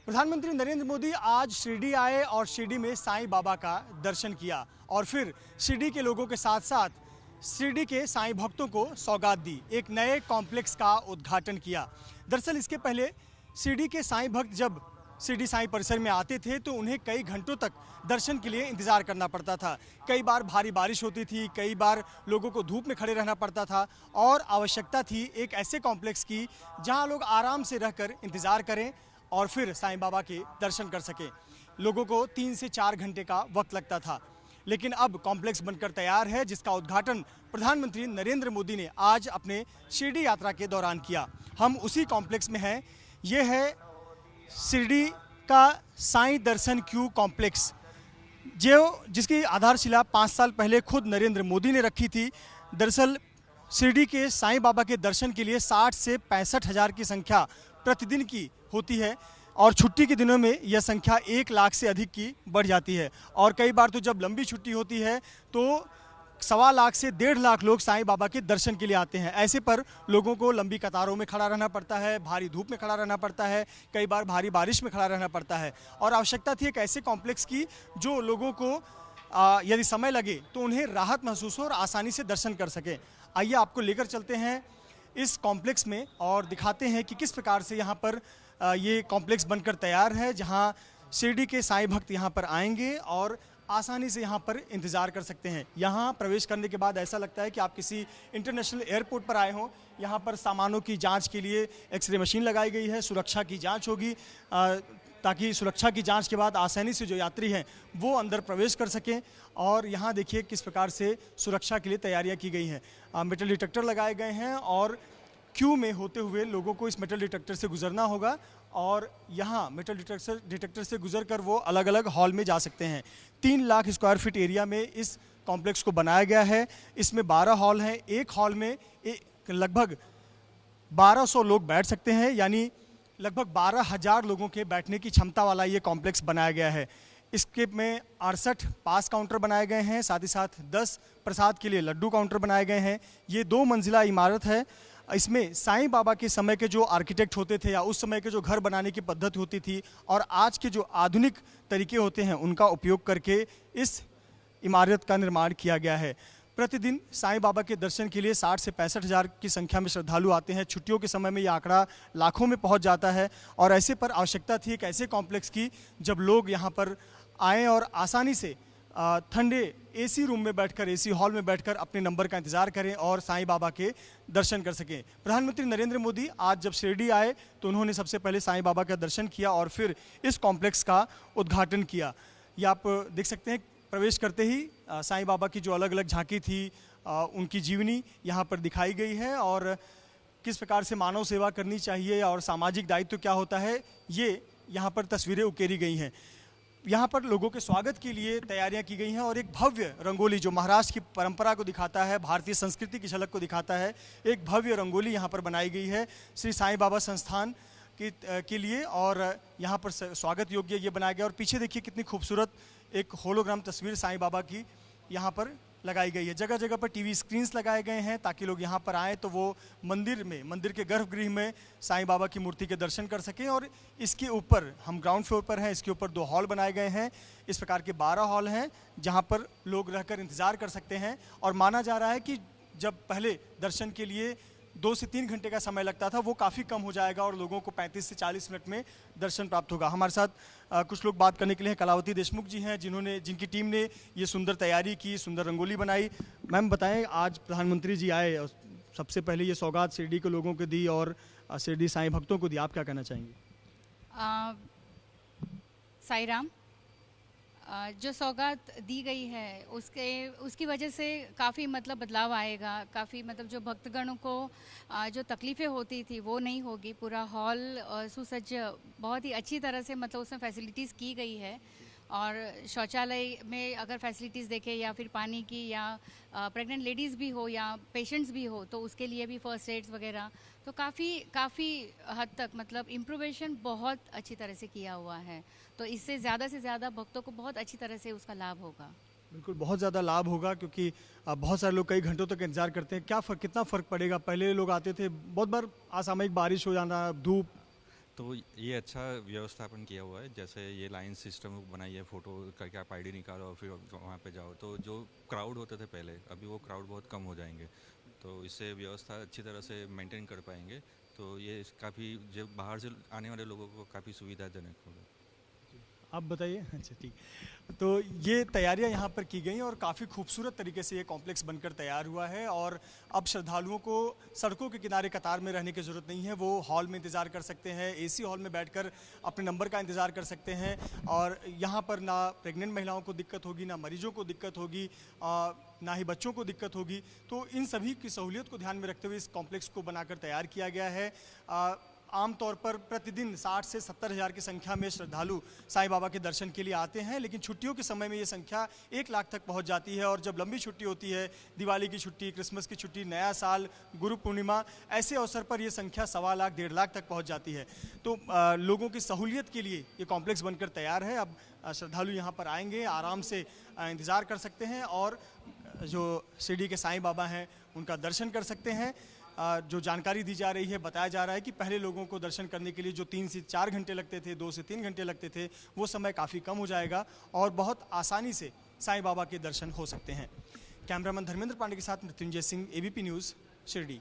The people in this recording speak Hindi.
प्रधानमंत्री नरेंद्र मोदी आज शिरडी आए और शिरडी में साईं बाबा का दर्शन किया और फिर शिरडी के लोगों के साथ साथ शिरडी के साईं भक्तों को सौगात दी। एक नए कॉम्प्लेक्स का उद्घाटन किया। दरअसल इसके पहले शिरडी के साईं भक्त जब शिरडी साईं परिसर में आते थे तो उन्हें कई घंटों तक दर्शन के लिए इंतजार करना पड़ता था। कई बार भारी बारिश होती थी, कई बार लोगों को धूप में खड़े रहना पड़ता था और आवश्यकता थी एक ऐसे कॉम्प्लेक्स की जहां लोग आराम से रहकर इंतजार करें और फिर साईं बाबा के दर्शन कर सकें। लोगों को 3 से 4 घंटे का वक्त लगता था, लेकिन अब कॉम्प्लेक्स बनकर तैयार है जिसका उद्घाटन प्रधानमंत्री नरेंद्र मोदी ने आज अपने शिरडी यात्रा के दौरान किया। हम उसी कॉम्प्लेक्स में हैं। ये है शिरडी का साईं दर्शन क्यू कॉम्प्लेक्स, जिसकी आधारशिला 5 साल पहले खुद नरेंद्र मोदी ने रखी थी। दरअसल शिरडी के साईं बाबा के दर्शन के लिए 60 से 65 हज़ार की संख्या प्रतिदिन की होती है और छुट्टी के दिनों में यह संख्या 1 लाख से अधिक की बढ़ जाती है। और कई बार तो जब लंबी छुट्टी होती है तो 1.25 लाख से 1.5 लाख लोग साईं बाबा के दर्शन के लिए आते हैं। ऐसे पर लोगों को लंबी कतारों में खड़ा रहना पड़ता है, भारी धूप में खड़ा रहना पड़ता है, कई बार भारी बारिश में खड़ा रहना पड़ता है और आवश्यकता थी एक ऐसे कॉम्प्लेक्स की जो लोगों को यदि समय लगे तो उन्हें राहत महसूस हो और आसानी से दर्शन कर सकें। आइए आपको लेकर चलते हैं इस कॉम्प्लेक्स में और दिखाते हैं कि किस प्रकार से यहाँ पर ये कॉम्प्लेक्स बनकर तैयार है, जहाँ शिरडी के साईं भक्त यहाँ पर आएंगे और आसानी से यहाँ पर इंतज़ार कर सकते हैं। यहाँ प्रवेश करने के बाद ऐसा लगता है कि आप किसी इंटरनेशनल एयरपोर्ट पर आए हों। यहाँ पर सामानों की जांच के लिए एक्सरे मशीन लगाई गई है, सुरक्षा की जांच होगी ताकि सुरक्षा की जांच के बाद आसानी से जो यात्री हैं वो अंदर प्रवेश कर सकें। और यहाँ देखिए किस प्रकार से सुरक्षा के लिए तैयारियाँ की गई हैं। मेटल डिटेक्टर लगाए गए हैं और क्यू में होते हुए लोगों को इस मेटल डिटेक्टर से गुजरना होगा और यहाँ मेटल डिटेक्टर से गुजरकर वो अलग अलग हॉल में जा सकते हैं। 3 लाख स्क्वायर फीट एरिया में इस कॉम्प्लेक्स को बनाया गया है। इसमें 12 हॉल हैं। एक हॉल में लगभग 1200 लोग बैठ सकते हैं, यानी लगभग 12,000 लोगों के बैठने की क्षमता वाला ये कॉम्प्लेक्स बनाया गया है। इसके में 68 पास काउंटर बनाए गए हैं, साथ ही साथ 10 प्रसाद के लिए लड्डू काउंटर बनाए गए हैं। ये 2 मंजिला इमारत है। इसमें साईं बाबा के समय के जो आर्किटेक्ट होते थे या उस समय के जो घर बनाने की पद्धति होती थी और आज के जो आधुनिक तरीके होते हैं उनका उपयोग करके इस इमारत का निर्माण किया गया है। प्रतिदिन साईं बाबा के दर्शन के लिए 60 से 65 हज़ार की संख्या में श्रद्धालु आते हैं। छुट्टियों के समय में ये आंकड़ा लाखों में पहुंच जाता है और ऐसे पर आवश्यकता थी एक ऐसे कॉम्प्लेक्स की जब लोग यहाँ पर आएँ और आसानी से ठंडे एसी रूम में बैठकर, एसी हॉल में बैठकर अपने नंबर का इंतजार करें और साईं बाबा के दर्शन कर सकें। प्रधानमंत्री नरेंद्र मोदी आज जब शिरडी आए तो उन्होंने सबसे पहले साईं बाबा का दर्शन किया और फिर इस कॉम्प्लेक्स का उद्घाटन किया। ये आप देख सकते हैं, प्रवेश करते ही साईं बाबा की जो अलग अलग झांकी थी उनकी जीवनी यहाँ पर दिखाई गई है और किस प्रकार से मानव सेवा करनी चाहिए और सामाजिक दायित्व क्या होता है, ये यहाँ पर तस्वीरें उकेरी गई हैं। यहाँ पर लोगों के स्वागत के लिए तैयारियां की गई हैं और एक भव्य रंगोली जो महाराष्ट्र की परंपरा को दिखाता है, भारतीय संस्कृति की झलक को दिखाता है, एक भव्य रंगोली यहाँ पर बनाई गई है श्री साईं बाबा संस्थान के लिए और यहाँ पर स्वागत योग्य ये बनाया गया। और पीछे देखिए कितनी खूबसूरत एक होलोग्राम तस्वीर साईं बाबा की यहाँ पर लगाई गई है। जगह जगह पर टीवी स्क्रीन्स लगाए गए हैं ताकि लोग यहाँ पर आएँ तो वो मंदिर के गर्भगृह में साईं बाबा की मूर्ति के दर्शन कर सकें। और इसके ऊपर हम ग्राउंड फ्लोर पर हैं, इसके ऊपर 2 हॉल बनाए गए हैं। इस प्रकार के 12 हॉल हैं जहाँ पर लोग रहकर इंतज़ार कर सकते हैं और माना जा रहा है कि जब पहले दर्शन के लिए 2 से 3 घंटे का समय लगता था वो काफ़ी कम हो जाएगा और लोगों को 35 से 40 मिनट में दर्शन प्राप्त होगा। हमारे साथ कुछ लोग बात करने के लिए कलावती देशमुख जी हैं जिनकी टीम ने ये सुंदर तैयारी की, सुंदर रंगोली बनाई। मैम बताएं, आज प्रधानमंत्री जी आए और सबसे पहले ये सौगात शिरडी के लोगों को दी और शिरडी साईं भक्तों को दी, आप क्या कहना चाहेंगे? साईं राम, जो सौगात दी गई है उसकी वजह से काफ़ी मतलब बदलाव आएगा। काफ़ी मतलब जो भक्तगणों को जो तकलीफ़ें होती थी वो नहीं होगी। पूरा हॉल सुसज्ज बहुत ही अच्छी तरह से मतलब उसमें फैसिलिटीज़ की गई है और शौचालय में अगर फैसिलिटीज़ देखें या फिर पानी की या प्रेग्नेंट लेडीज़ भी हो या पेशेंट्स भी हो तो उसके लिए भी फर्स्ट एड्स वगैरह, तो काफ़ी हद तक मतलब इम्प्रूवेशन बहुत अच्छी तरह से किया हुआ है। तो इससे ज़्यादा से ज़्यादा भक्तों को बहुत अच्छी तरह से उसका लाभ होगा। बिल्कुल, बहुत ज़्यादा लाभ होगा क्योंकि बहुत सारे लोग कई घंटों तक इंतज़ार करते हैं। कितना फ़र्क पड़ेगा? पहले लोग आते थे, बहुत बार असामयिक बारिश हो जाना, धूप, तो ये अच्छा व्यवस्थापन किया हुआ है, जैसे ये लाइन सिस्टम बनाई है, फ़ोटो करके आप आईडी निकालो और फिर वहाँ पे जाओ। तो जो क्राउड होते थे पहले, अभी वो क्राउड बहुत कम हो जाएंगे, तो इससे व्यवस्था अच्छी तरह से मेंटेन कर पाएंगे। तो ये काफ़ी जो बाहर से आने वाले लोगों को काफ़ी सुविधाजनक होगा। आप बताइए। अच्छा, ठीक। तो ये तैयारियां यहाँ पर की गई और काफ़ी खूबसूरत तरीके से ये कॉम्प्लेक्स बनकर तैयार हुआ है और अब श्रद्धालुओं को सड़कों के किनारे कतार में रहने की ज़रूरत नहीं है। वो हॉल में इंतज़ार कर सकते हैं, एसी हॉल में बैठकर अपने नंबर का इंतज़ार कर सकते हैं और यहाँ पर ना प्रेग्नेंट महिलाओं को दिक्कत होगी, ना मरीजों को दिक्कत होगी, ना ही बच्चों को दिक्कत होगी। तो इन सभी की सहूलियत को ध्यान में रखते हुए इस कॉम्प्लेक्स को बनाकर तैयार किया गया है। आमतौर पर प्रतिदिन 60 से 70 हज़ार की संख्या में श्रद्धालु साईं बाबा के दर्शन के लिए आते हैं, लेकिन छुट्टियों के समय में ये संख्या 1 लाख तक पहुंच जाती है और जब लंबी छुट्टी होती है, दिवाली की छुट्टी, क्रिसमस की छुट्टी, नया साल, गुरु पूर्णिमा, ऐसे अवसर पर ये संख्या 1.25 लाख 1.5 लाख तक पहुंच जाती है। तो लोगों की सहूलियत के लिए ये कॉम्प्लेक्स बनकर तैयार है। अब श्रद्धालु यहाँ पर आएंगे, आराम से इंतज़ार कर सकते हैं और जो शिरडी के साईं बाबा हैं उनका दर्शन कर सकते हैं। जो जानकारी दी जा रही है, बताया जा रहा है कि पहले लोगों को दर्शन करने के लिए जो 3 से 4 घंटे लगते थे, 2 से 3 घंटे लगते थे, वो समय काफ़ी कम हो जाएगा और बहुत आसानी से साईं बाबा के दर्शन हो सकते हैं। कैमरामैन धर्मेंद्र पांडे के साथ मृत्युंजय सिंह, ABP न्यूज़, शिरडी।